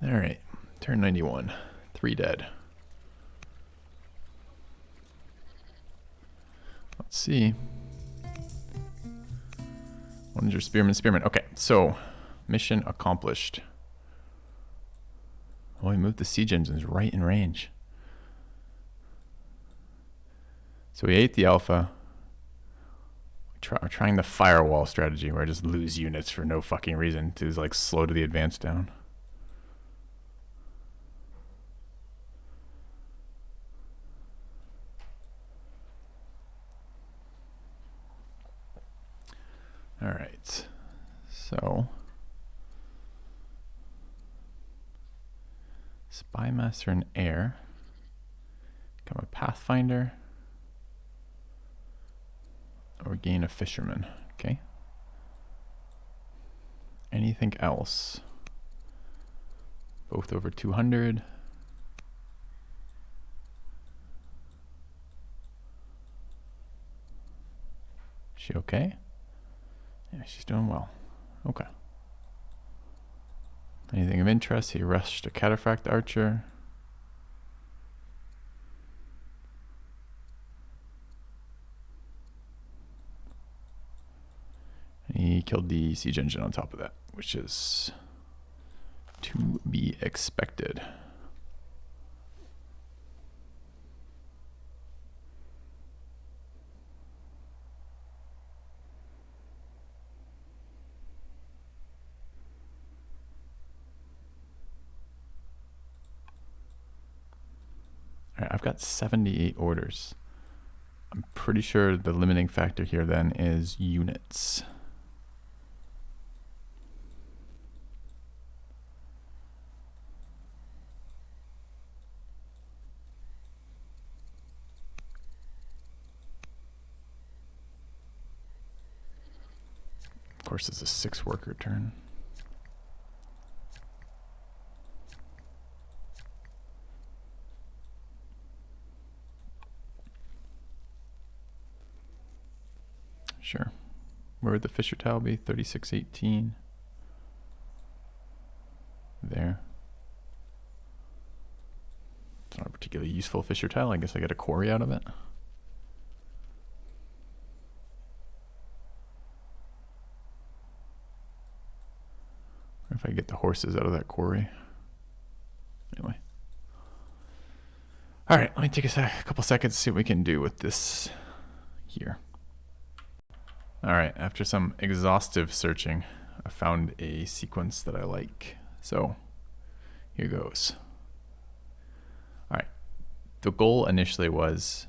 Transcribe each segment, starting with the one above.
All right, turn 91. 3 dead. Let's see. One is your spearman. Okay, so mission accomplished. Oh, we moved the siege engines right in range. So we ate the alpha. We're trying the firewall strategy where I just lose units for no fucking reason to like slow to the advance down. All right, so Spy Master and Air. Become a Pathfinder. Or gain a Fisherman. Okay. Anything else? Both over 200. She okay? Yeah, she's doing well. Okay. Anything of interest? He rushed a Cataphract Archer. He killed the siege engine on top of that, which is to be expected. All right, I've got 78 orders. I'm pretty sure the limiting factor here then is units. Of course, it's a 6-worker turn. Sure. Where would the Fisher tile be? 3618. There. It's not a particularly useful Fisher tile. I guess I get a quarry out of it. Or if I get the horses out of that quarry. Anyway. All right, let me take a couple seconds to see what we can do with this here. All right, after some exhaustive searching, I found a sequence that I like. So here goes. All right, the goal initially was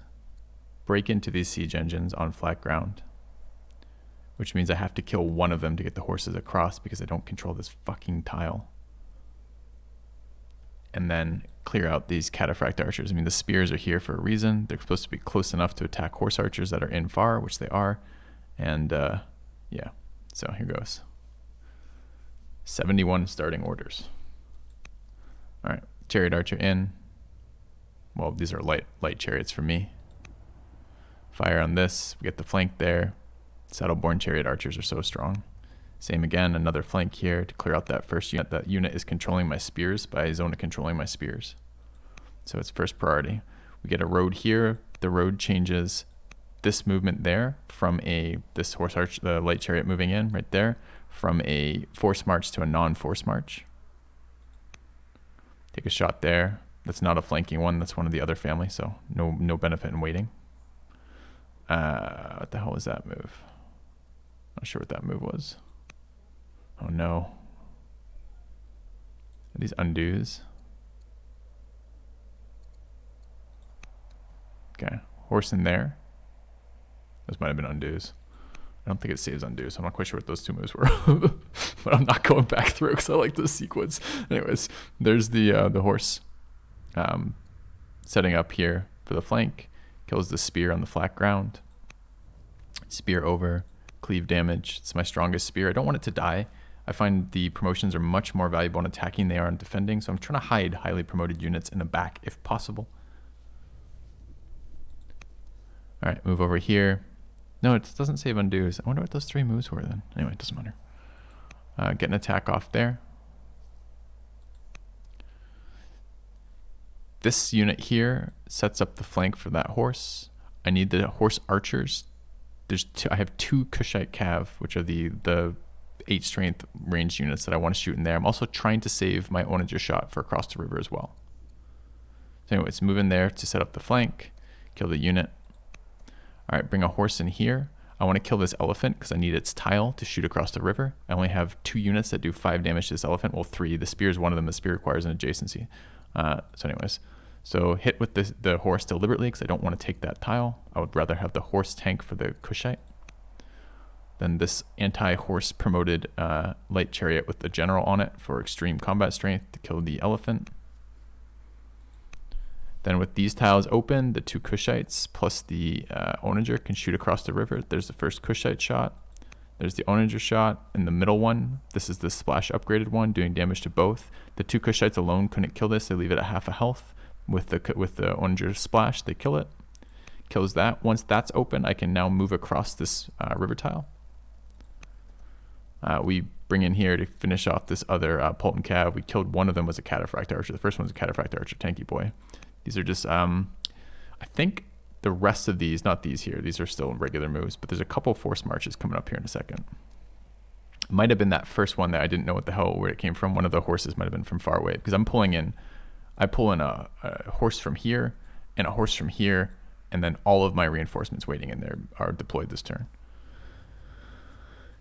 break into these siege engines on flat ground, which means I have to kill one of them to get the horses across because I don't control this fucking tile. And then clear out these Cataphract Archers. I mean, the spears are here for a reason. They're supposed to be close enough to attack horse archers that are in far, which they are. And yeah, so here goes. 71 starting orders. All right, Chariot Archer in. Well, these are light chariots for me. Fire on this, we get the flank there. Saddleborn Chariot Archers are so strong. Same again, another flank here to clear out that first unit. That unit is controlling my spears by zona controlling my spears. So it's first priority. We get a road here. The road changes this movement there from this horse arch, the light chariot moving in right there, from a force march to a non-force march. Take a shot there. That's not a flanking one. That's one of the other family, so no benefit in waiting. What the hell was that move? Not sure what that move was. Oh no. Are these undos? Okay, horse in there. Those might have been undos. I don't think it saves undos. I'm not quite sure what those two moves were, but I'm not going back through because I like this sequence. Anyways, there's the horse setting up here for the flank. Kills the spear on the flat ground. Spear over, cleave damage. It's my strongest spear. I don't want it to die. I find the promotions are much more valuable in attacking than they are in defending, so I'm trying to hide highly promoted units in the back if possible. All right, move over here. No, it doesn't save undos. I wonder what those 3 moves were then. Anyway, it doesn't matter. Get an attack off there. This unit here sets up the flank for that horse. I need the horse archers. I have 2 Kushite Cav, which are the 8 strength ranged units that I want to shoot in there. I'm also trying to save my Onager shot for across the river as well. So anyways, move in there to set up the flank, kill the unit. All right, bring a horse in here. I want to kill this elephant because I need its tile to shoot across the river. I only have 2 units that do 5 damage to this elephant. Well, 3. The spear is one of them. The spear requires an adjacency. So anyways, so hit with the horse deliberately because I don't want to take that tile. I would rather have the horse tank for the Kushite. Then this anti-horse promoted light chariot with the general on it for extreme combat strength to kill the elephant. Then with these tiles open, the 2 Kushites plus the Onager can shoot across the river. There's the first Kushite shot. There's the Onager shot. And the middle one, this is the splash upgraded one, doing damage to both. The 2 Kushites alone couldn't kill this. They leave it at half a health. With the Onager splash, they kill it. Kills that. Once that's open, I can now move across this river tile. We bring in here to finish off this other Polton Cav. We killed one of them was a Cataphract Archer. The first one was a Cataphract Archer, tanky boy. These are just, I think the rest of these, not these here, these are still regular moves, but there's a couple force marches coming up here in a second. It might have been that first one that I didn't know what the hell, where it came from. One of the horses might have been from far away because I pull in a horse from here and a horse from here, and then all of my reinforcements waiting in there are deployed this turn.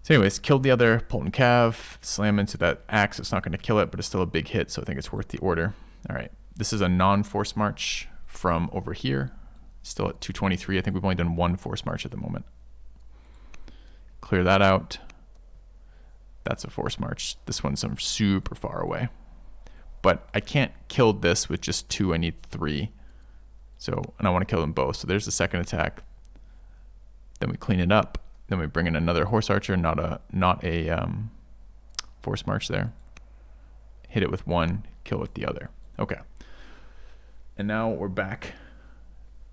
So anyways, killed the other Polton Cav, slam into that axe. It's not going to kill it, but it's still a big hit, so I think it's worth the order. All right. This is a non-force march from over here. Still at 223. I think we've only done 1 force march at the moment. Clear that out. That's a force march. This one's some super far away. But I can't kill this with just 2. I need 3. So, and I want to kill them both. So there's the second attack. Then we clean it up. Then we bring in another horse archer, not a force march there. Hit it with 1, kill with the other. Okay. And now we're back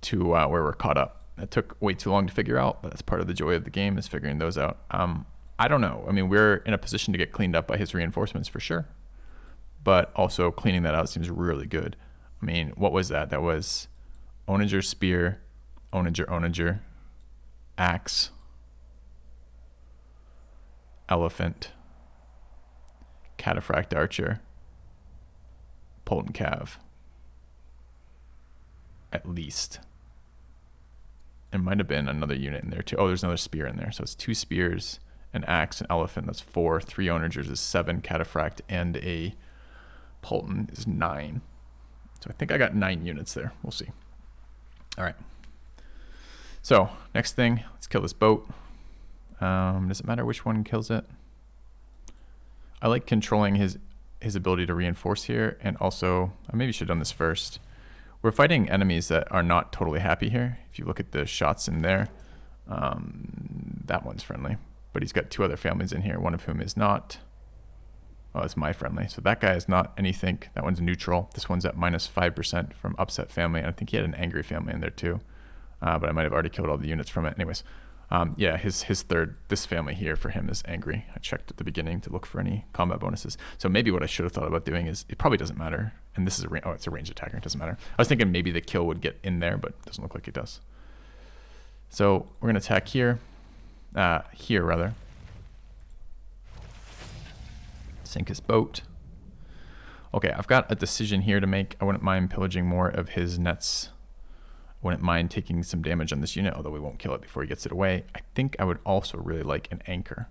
to where we're caught up. That took way too long to figure out, but that's part of the joy of the game is figuring those out. I don't know. I mean, we're in a position to get cleaned up by his reinforcements for sure, but also cleaning that out seems really good. I mean, what was that? That was Onager spear, Onager, axe, elephant, Cataphract Archer, Polton Cav. At least. It might have been another unit in there too. Oh, there's another spear in there. So it's 2 spears, an axe, an elephant. That's 4. 3 Onagers is 7. Cataphract and a Polton is 9. So I think I got 9 units there. We'll see. All right. So next thing, let's kill this boat. Does it matter which one kills it? I like controlling his ability to reinforce here, and also I maybe should have done this first. We're fighting enemies that are not totally happy here. If you look at the shots in there, that one's friendly, but he's got 2 other families in here, one of whom is not. Oh, it's my friendly. So that guy is not anything. That one's neutral. This one's at -5% from upset family. I think he had an angry family in there too, but I might have already killed all the units from it. Anyways, yeah, his third, this family here for him is angry. I checked at the beginning to look for any combat bonuses. So maybe what I should have thought about doing is, it probably doesn't matter. And this is it's a ranged attacker, it doesn't matter. I was thinking maybe the kill would get in there, but it doesn't look like it does. So we're gonna attack here, rather. Sink his boat. Okay, I've got a decision here to make. I wouldn't mind pillaging more of his nets. I wouldn't mind taking some damage on this unit, although we won't kill it before he gets it away. I think I would also really like an anchor.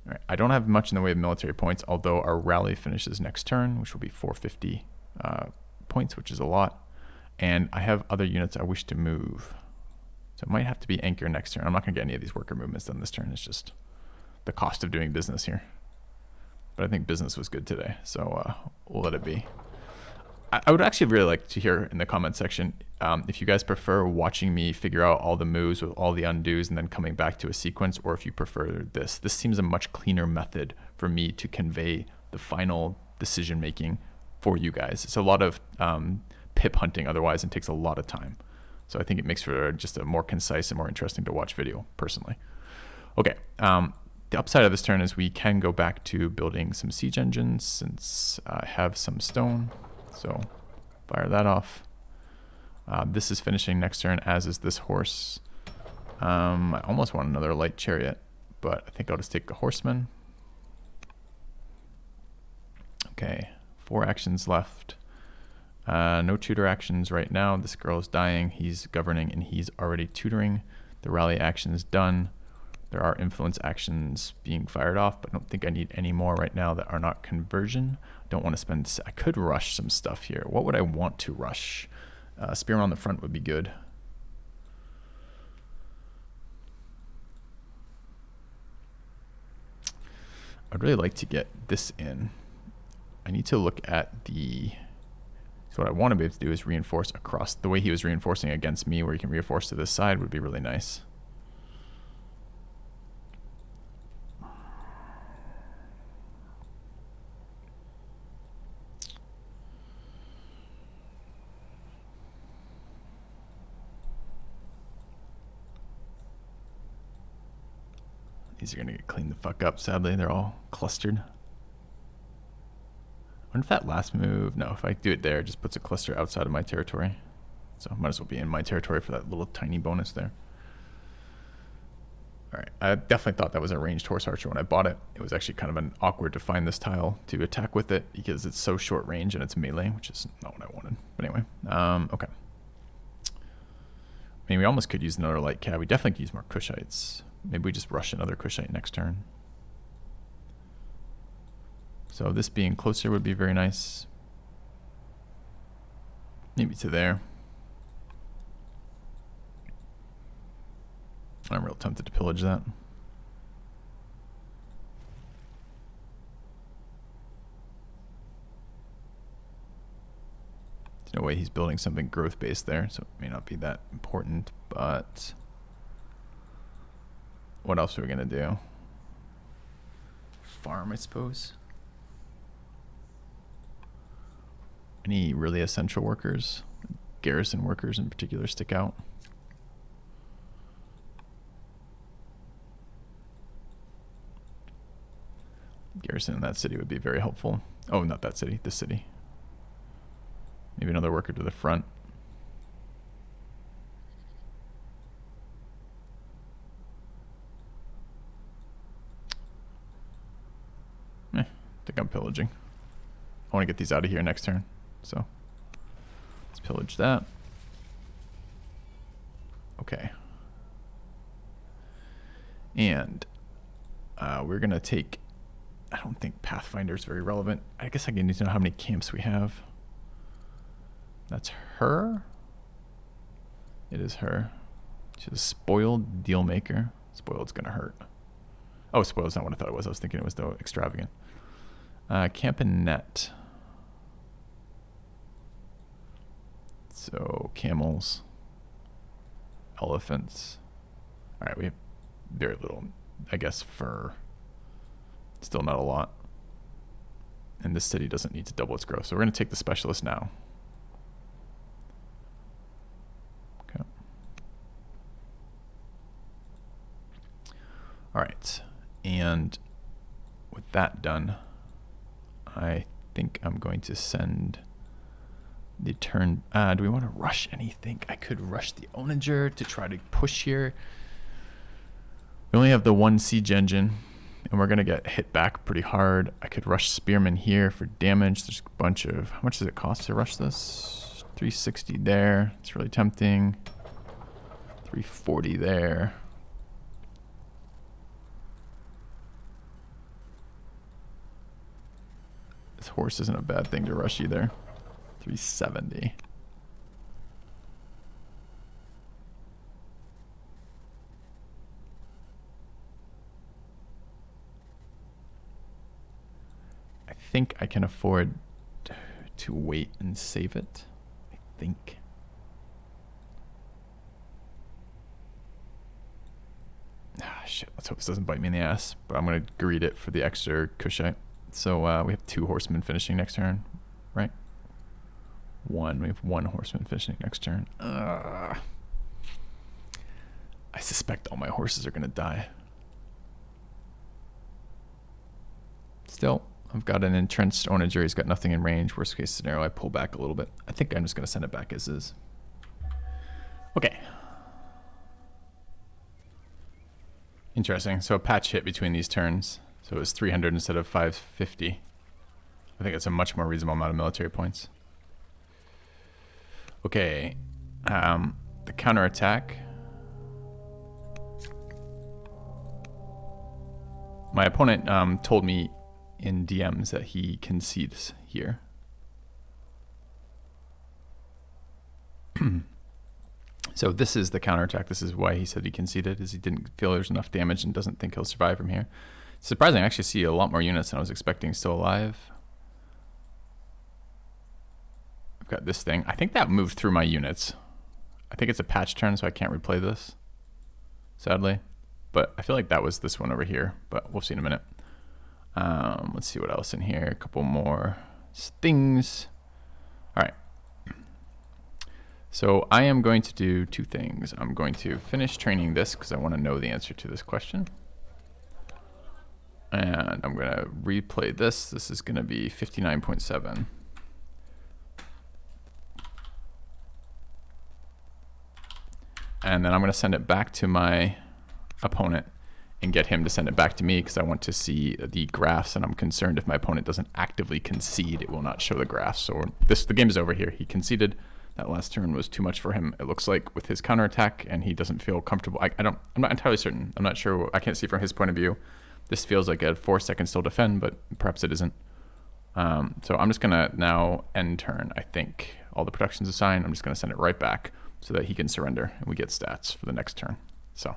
All right, I don't have much in the way of military points, although our rally finishes next turn, which will be 450 points, which is a lot. And I have other units I wish to move. So it might have to be anchor next turn. I'm not going to get any of these worker movements done this turn. It's just the cost of doing business here. But I think business was good today, so we'll let it be. I would actually really like to hear in the comment section if you guys prefer watching me figure out all the moves with all the undos and then coming back to a sequence, or if you prefer this. This seems a much cleaner method for me to convey the final decision making for you guys. It's a lot of pip hunting otherwise and takes a lot of time. So I think it makes for just a more concise and more interesting to watch video personally. Okay, the upside of this turn is we can go back to building some siege engines since I have some stone. So Fire that off. This is finishing next turn, as is this horse. I almost want another light chariot, but I think I'll just take the horseman. Okay, 4 actions left. No tutor actions right now. This girl is dying. He's governing, and he's already tutoring. The rally action is done. There are influence actions being fired off, but I don't think I need any more right now that are not conversion. Don't want to spend... I could rush some stuff here. What would I want to rush? Spearman on the front would be good. I'd really like to get this in. I need to look at the... So what I want to be able to do is reinforce across. The way he was reinforcing against me, where he can reinforce to this side, would be really nice. These are going to get cleaned the fuck up, sadly. They're all clustered. I wonder if that last move... No, if I do it there, it just puts a cluster outside of my territory. So I might as well be in my territory for that little tiny bonus there. Alright, I definitely thought that was a ranged horse archer when I bought it. It was actually kind of awkward to find this tile to attack with it because it's so short range and it's melee, which is not what I wanted. But anyway, okay. I mean, we almost could use another light cab. We definitely could use more Cushites. Maybe we just rush another Cushite next turn. So this being closer would be very nice. Maybe to there. I'm real tempted to pillage that. There's no way he's building something growth based there, so it may not be that important, but what else are we gonna do? Farm, I suppose. Any really essential workers? Garrison workers in particular stick out. Garrison in that city would be very helpful. Oh, not that city, this city. Maybe another worker to the front. I think I'm pillaging. I want to get these out of here next turn. So let's pillage that. Okay. And we're going to take... I don't think Pathfinder is very relevant. I guess I need to know how many camps we have. That's her. It is her. She's a spoiled deal maker. Spoiled's gonna hurt. Oh, spoiled's not what I thought it was. I was thinking it was the extravagant. Camp and net. So camels, elephants. All right, we have very little, I guess, fur. Still not a lot. And this city doesn't need to double its growth. So we're going to take the specialist now. Okay. All right. And with that done, I think I'm going to send the turn. Do we want to rush anything? I could rush the Onager to try to push here. We only have the one siege engine. And we're going to get hit back pretty hard. I could rush Spearman here for damage. There's a bunch of... How much does it cost to rush this? 360 there. It's really tempting. 340 there. This horse isn't a bad thing to rush either. 370. I think I can afford to wait and save it. I think. Ah, shit. Let's hope this doesn't bite me in the ass. But I'm going to greed it for the extra Cushite. So we have 2 horsemen finishing next turn, right? 1. We have 1 horseman finishing next turn. I suspect all my horses are going to die. Still, I've got an entrenched onager. He's got nothing in range. Worst case scenario, I pull back a little bit. I think I'm just going to send it back as is. Okay. Interesting. So a patch hit between these turns. So it was 300 instead of 550. I think it's a much more reasonable amount of military points. Okay. The counterattack. My opponent told me in DMs that he concedes here. So this is the counterattack. This is why he said he conceded, is he didn't feel there's enough damage and doesn't think he'll survive from here. It's surprising, I actually see a lot more units than I was expecting still alive. I've got this thing. I think that moved through my units. I think it's a patch turn, so I can't replay this, sadly. But I feel like that was this one over here, but we'll see in a minute. Let's see what else in here. A couple more things. All right. So I am going to do two things. I'm going to finish training this because I want to know the answer to this question. And I'm going to replay this. This is going to be 59.7. And then I'm going to send it back to my opponent and get him to send it back to me because I want to see the graphs, and I'm concerned if my opponent doesn't actively concede, it will not show the graphs. So the game is over here. He conceded. That last turn was too much for him, it looks like, with his counterattack, and he doesn't feel comfortable. I'm not entirely certain. I'm not sure. I can't see from his point of view. This feels like a 4 second still defend, but perhaps it isn't. So I'm just going to now end turn, I think. All the production's assigned. I'm just going to send it right back so that he can surrender, and we get stats for the next turn. So.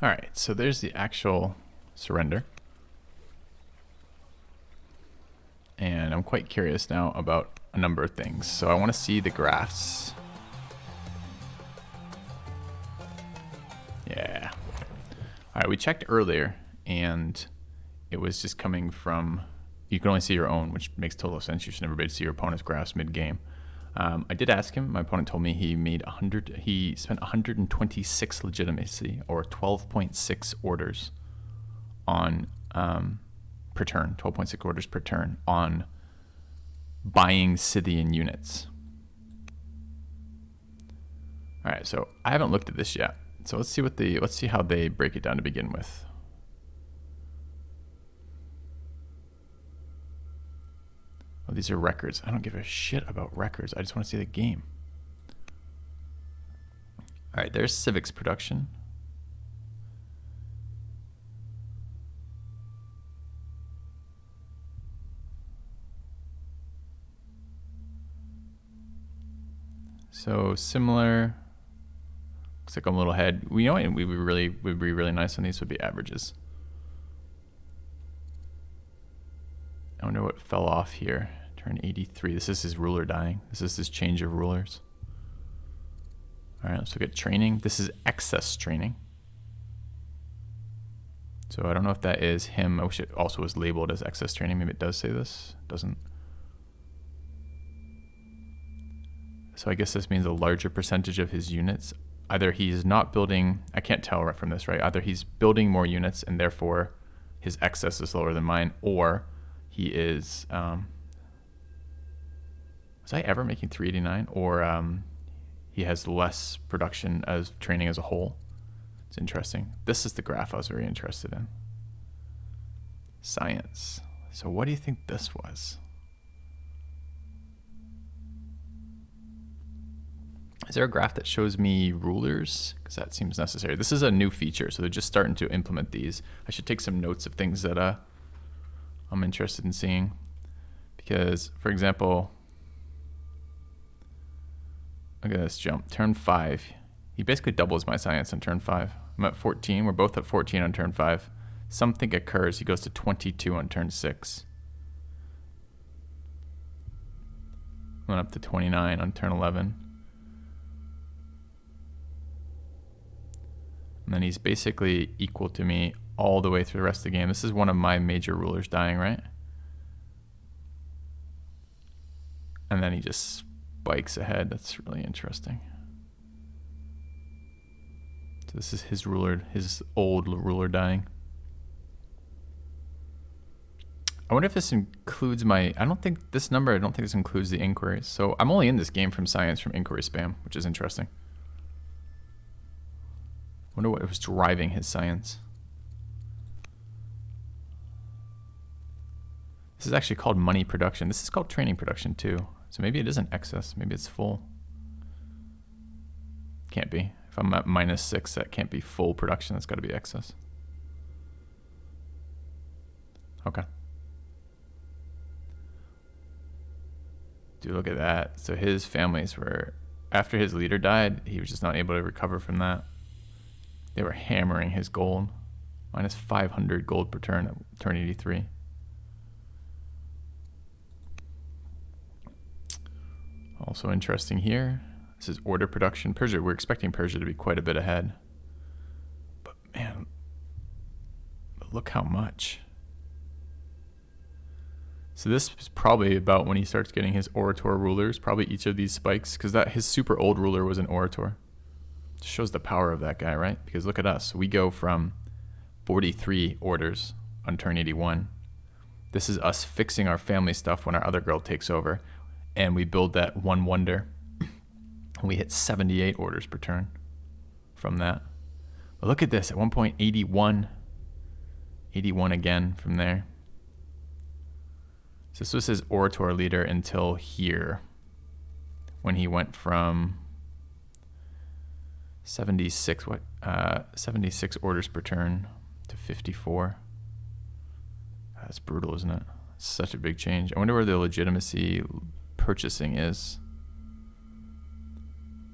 All right, so there's the actual surrender. And I'm quite curious now about a number of things. So I want to see the graphs. Yeah. All right, we checked earlier, and it was just coming from, you can only see your own, which makes total sense. You should never be able to see your opponent's graphs mid-game. I did ask him. My opponent told me he spent 126 legitimacy, or 12.6 orders on per turn, 12.6 orders per turn on buying Scythian units. All right, so I haven't looked at this yet. So let's see how they break it down to begin with. Oh, these are records. I don't give a shit about records. I just want to see the game. All right, there's civics production. So similar. Looks like I'm a little ahead. We know it would be really nice on these would be averages. I wonder what fell off here. Turn 83. This is his ruler dying. This is his change of rulers. All right, let's look at training. This is excess training. So I don't know if that is him. I wish it also was labeled as excess training. Maybe it does say this. It doesn't. So I guess this means a larger percentage of his units. Either he's not building, I can't tell right from this, right? Either he's building more units and therefore his excess is lower than mine, or he is, was I ever making 389? Or he has less production as training as a whole. It's interesting. This is the graph I was very interested in. Science. So what do you think this was? Is there a graph that shows me rulers? Because that seems necessary. This is a new feature, so they're just starting to implement these. I should take some notes of things that I'm interested in seeing. Because, for example, look at this jump. Turn 5. He basically doubles my science on turn 5. I'm at 14. We're both at 14 on turn 5. Something occurs. He goes to 22 on turn 6. Went up to 29 on turn 11. And then he's basically equal to me all the way through the rest of the game. This is one of my major rulers dying, right? And then he just spikes ahead. That's really interesting. So this is his ruler, his old ruler dying. I wonder if this includes my, I don't think this includes the inquiries. So I'm only in this game from science from inquiry spam, which is interesting. Wonder what was driving his science. This is actually called money production. This is called training production too. So maybe it isn't excess. Maybe it's full. Can't be. If I'm at -6, that can't be full production. That's got to be excess. Okay. Dude, look at that. So his families were, after his leader died, he was just not able to recover from that. They were hammering his gold. -500 gold per turn at turn 83. Also interesting here. This is order production. Persia, we're expecting Persia to be quite a bit ahead. But man, look how much. So this is probably about when he starts getting his orator rulers, probably each of these spikes, because that his super old ruler was an orator. Just shows the power of that guy, right? Because look at us. We go from 43 orders on turn 81. This is us fixing our family stuff when our other girl takes over. And we build that one wonder. And we hit 78 orders per turn from that. But look at this. At one point, 81. 81 again from there. So this was his orator leader until here, when he went from 76 orders per turn to 54. That's brutal, isn't it? It's such a big change. I wonder where the legitimacy purchasing is,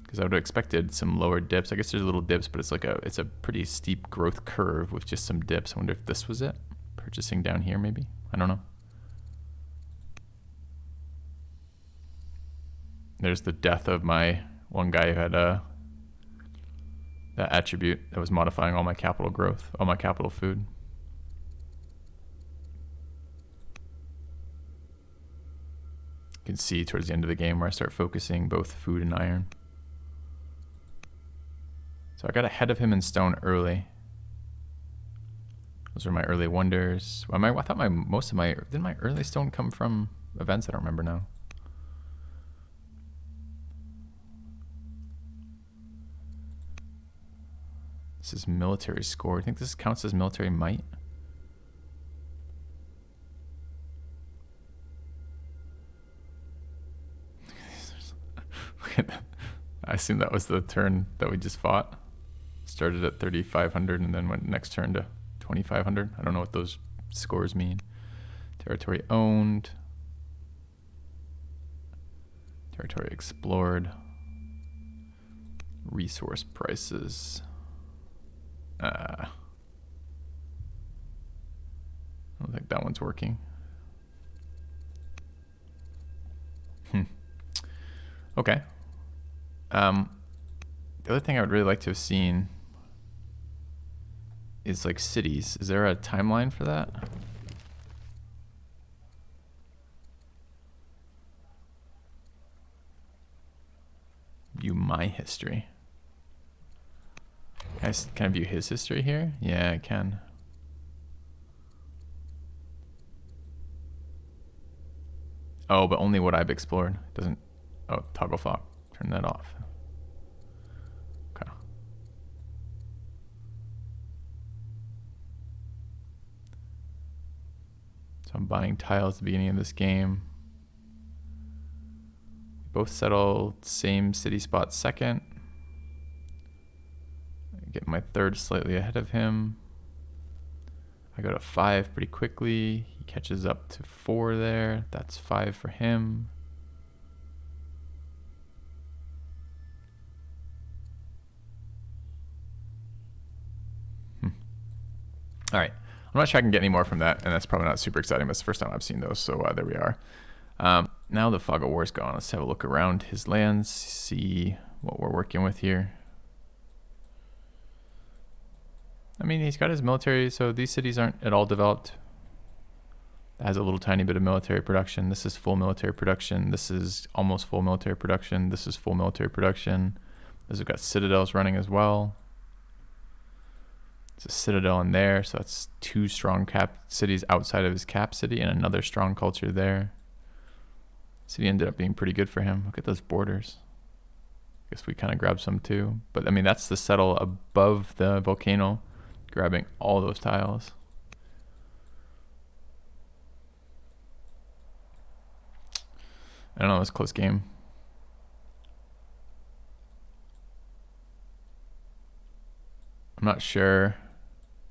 because I would have expected some lower dips. I guess there's little dips, but it's a pretty steep growth curve with just some dips. I wonder if this was it, purchasing down here maybe. I don't know. There's the death of my one guy who had that attribute that was modifying all my capital growth, all my capital food. You can see towards the end of the game where I start focusing both food and iron. So I got ahead of him in stone early. Those are my early wonders. Well, I thought didn't my early stone come from events? I don't remember now. This is military score. I think this counts as military might. Look at that. I assume that was the turn that we just fought. Started at 3,500 and then went next turn to 2,500. I don't know what those scores mean. Territory owned. Territory explored. Resource prices. I don't think that one's working. Okay. The other thing I would really like to have seen is like cities. Is there a timeline for that? View my history. Can I view his history here? Yeah, I can. Oh, but only what I've explored. It doesn't. Oh, toggle fog. Turn that off. Okay. So I'm buying tiles at the beginning of this game. Both settle same city spot second. Get my third slightly ahead of him. I go to 5 pretty quickly. He catches up to 4 there. That's 5 for him. All right. I'm not sure I can get any more from that, and that's probably not super exciting, but it's the first time I've seen those, so there we are. Now the fog of war is gone. Let's have a look around his lands, see what we're working with here. I mean, he's got his military, so these cities aren't at all developed. That has a little tiny bit of military production. This is full military production. This is almost full military production. This is full military production. Those have got citadels running as well. It's a citadel in there, so that's 2 strong cap cities outside of his cap city and another strong culture there. City ended up being pretty good for him. Look at those borders. Guess we kind of grabbed some too. But I mean, that's the settle above the volcano, grabbing all those tiles. I don't know, it was a close game. I'm not sure.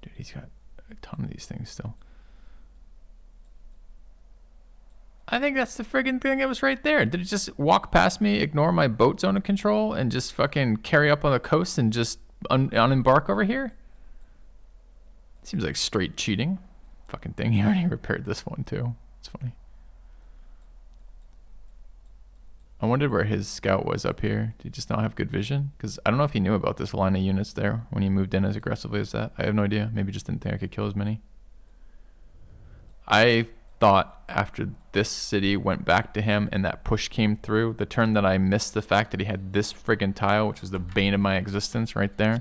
Dude, he's got a ton of these things still. I think that's the friggin' thing that was right there. Did it just walk past me, ignore my boat zone of control, and just fucking carry up on the coast and just unembark over here? Seems like straight cheating. Fucking thing. He already repaired this one too. It's funny. I wondered where his scout was up here. Did he just not have good vision? Because I don't know if he knew about this line of units there when he moved in as aggressively as that. I have no idea. Maybe just didn't think I could kill as many. I thought after this city went back to him and that push came through, the turn that I missed the fact that he had this friggin' tile, which was the bane of my existence right there.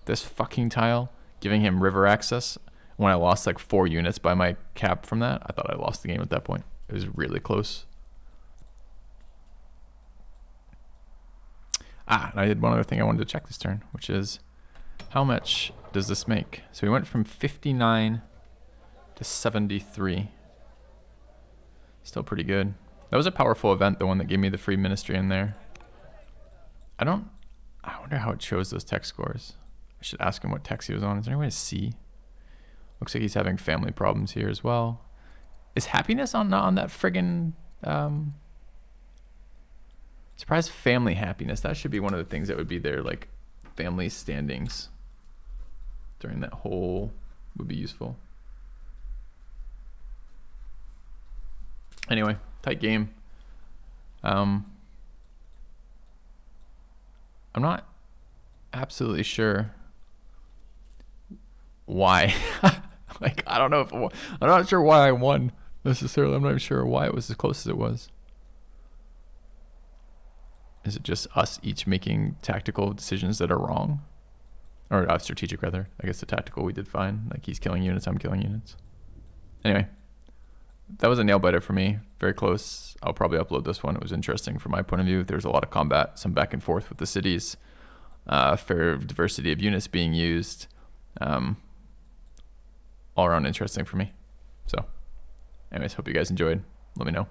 This fucking tile, giving him river access. When I lost like 4 units by my cap from that, I thought I lost the game at that point. It was really close. And I did one other thing I wanted to check this turn, which is how much does this make? So we went from 59 to 73. Still pretty good. That was a powerful event, the one that gave me the free ministry in there. I wonder how it shows those tech scores. I should ask him what techs he was on. Is there any way to see? Looks like he's having family problems here as well. Is happiness not on that friggin' surprise family happiness? That should be one of the things that would be there, like family standings during that whole would be useful. Anyway, tight game. I'm not absolutely sure why. Like, I don't know if I'm not sure why I won necessarily. I'm not even sure why it was as close as it was. Is it just us each making tactical decisions that are wrong? Or strategic, rather. I guess the tactical we did fine. Like, he's killing units, I'm killing units. Anyway, that was a nail biter for me. Very close. I'll probably upload this one. It was interesting from my point of view. There's a lot of combat, some back and forth with the cities. Fair diversity of units being used. All around interesting for me. So, anyways, hope you guys enjoyed. Let me know.